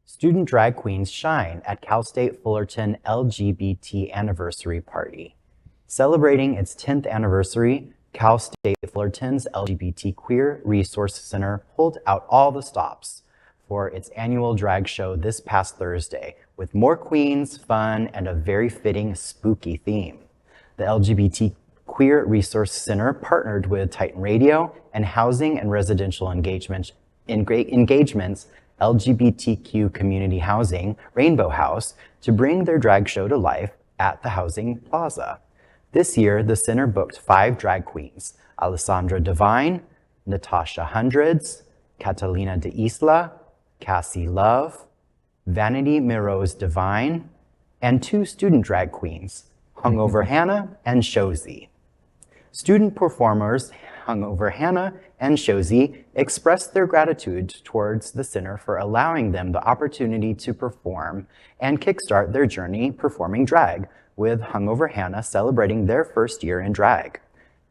Student drag queens shine at Cal State Fullerton LGBT anniversary party. Celebrating its 10th anniversary, Cal State Fullerton's LGBT Queer Resource Center pulled out all the stops for its annual drag show this past Thursday, with more queens, fun, and a very fitting spooky theme. The LGBT Queer Resource Center partnered with Titan Radio and Housing and Residential Engagements LGBTQ Community Housing, Rainbow House, to bring their drag show to life at the Housing Plaza. This year, the center booked 5 drag queens: Alessandra Divine, Natasha Hundreds, Katalina De Isla, Cassie Love, Vanity Mirroz-Dvine, and 2 student drag queens, Hungover Hannah and Shozy. Student performers Hungover Hannah and Shozy expressed their gratitude towards the center for allowing them the opportunity to perform and kickstart their journey performing drag, with Hungover Hannah celebrating their first year in drag.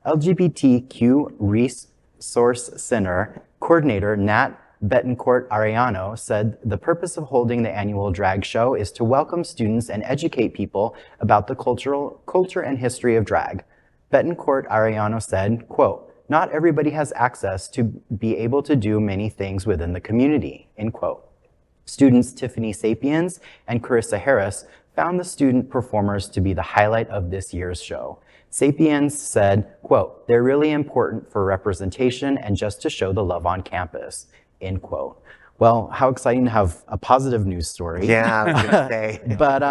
LGBTQ Resource Center coordinator Nat Betancourt Arellano said the purpose of holding the annual drag show is to welcome students and educate people about the culture and history of drag. Betancourt Arellano said, quote, "Not everybody has access to be able to do many things within the community," end quote. Students Tiffany Sapiens and Carissa Harris found the student performers to be the highlight of this year's show. Sapiens said, quote, "They're really important for representation and just to show the love on campus," end quote. Well, how exciting to have a positive news story. Yeah, I was gonna say. But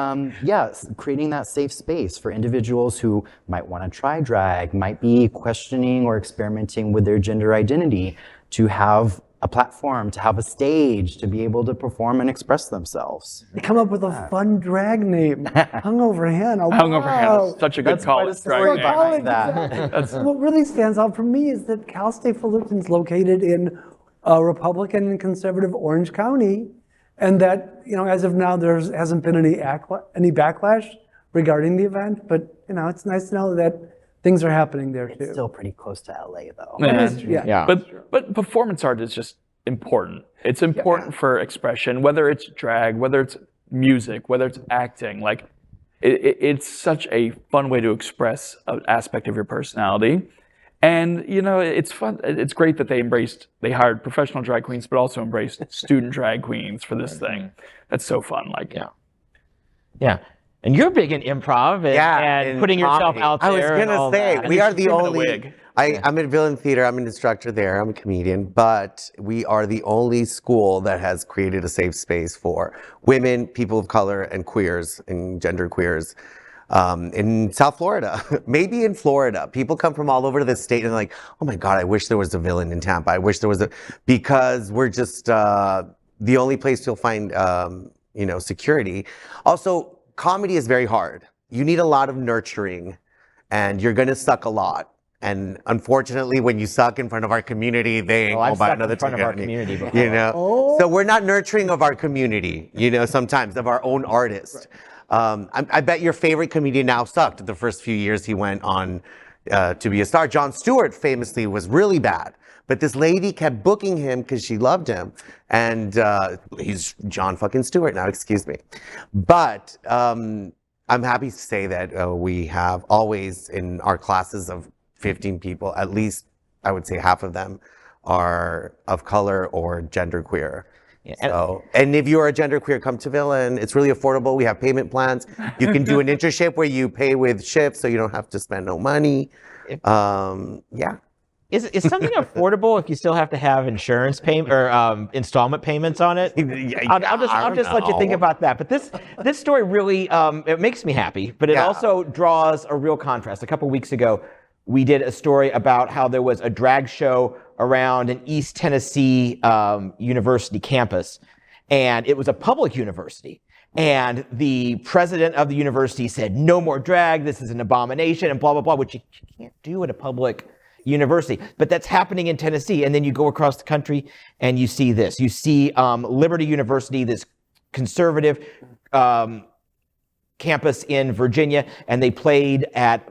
yes, creating that safe space for individuals who might want to try drag, might be questioning or experimenting with their gender identity, to have a platform, to have a stage, to be able to perform and express themselves. They come up with a fun drag name, Hungover Hannah. Hungover Hannah is such a good That's quite a college story drag name. behind that. What really stands out for me is that Cal State Fullerton's located in Republican and conservative Orange County, and that, you know, as of now, there hasn't been any backlash regarding the event. But you know, it's nice to know that things are happening there too. It's still pretty close to LA though. Yeah. But performance art is just important. It's important for expression, whether it's drag, whether it's music, whether it's acting. Like it's such a fun way to express an aspect of your personality. And, you know, it's fun. It's great that they hired professional drag queens, but also embraced student drag queens for this thing. That's so fun. Like, yeah. And you're big in improv and putting yourself out there. I was gonna say, we are the only. I'm in Villain Theater. I'm an instructor there. I'm a comedian, but we are the only school that has created a safe space for women, people of color, and queers and gender queers. In South Florida, maybe in Florida, people come from all over the state and like, oh my God, I wish there was a Villain in Tampa. I wish there was because we're just the only place you'll find, security. Also, comedy is very hard. You need a lot of nurturing, and you're gonna suck a lot. And unfortunately, when you suck in front of our community, they ain't gonna buy another ticket. You know, so we're not nurturing of our community. You know, sometimes of our own artists. I bet your favorite comedian now sucked the first few years he went on to be a star. Jon Stewart famously was really bad, but this lady kept booking him because she loved him, and he's Jon fucking Stewart now, excuse me. But I'm happy to say that we have always in our classes of 15 people, at least I would say half of them are of color or genderqueer. Yeah. So, and if you're a genderqueer, come to Villain. It's really affordable. We have payment plans. You can do an internship where you pay with shifts, so you don't have to spend no money. Yeah. Is something affordable if you still have to have insurance payment or installment payments on it? I'll just let you think about that. But this story really it makes me happy, but it also draws a real contrast. A couple weeks ago, we did a story about how there was a drag show around an East Tennessee university campus, and it was a public university. And the president of the university said, "No more drag. This is an abomination," and blah blah blah, which you can't do at a public university. But that's happening in Tennessee. And then you go across the country and you see this. You see Liberty University, this conservative campus in Virginia, and they played at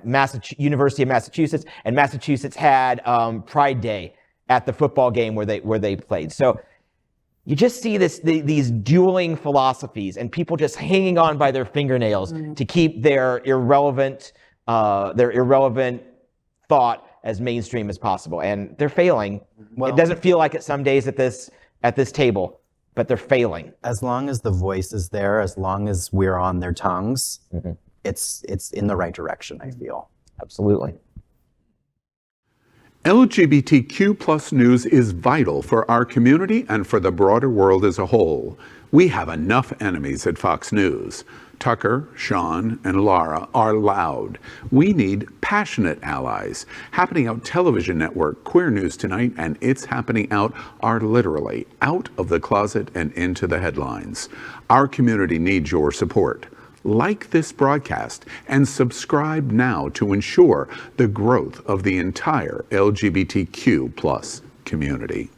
University of Massachusetts, and Massachusetts had Pride Day at the football game where they played. So you just see these dueling philosophies and people just hanging on by their fingernails to keep their irrelevant thought as mainstream as possible. And they're failing. Well, it doesn't feel like it some days at this table, but they're failing. As long as the voice is there, as long as we're on their tongues, it's in the right direction, I feel. Absolutely. LGBTQ plus news is vital for our community and for the broader world as a whole. We have enough enemies at Fox News. Tucker, Sean, and Laura are loud. We need passionate allies. Happening Out Television Network, Queer News Tonight, and It's Happening Out are literally out of the closet and into the headlines. Our community needs your support. Like this broadcast and subscribe now to ensure the growth of the entire LGBTQ plus community.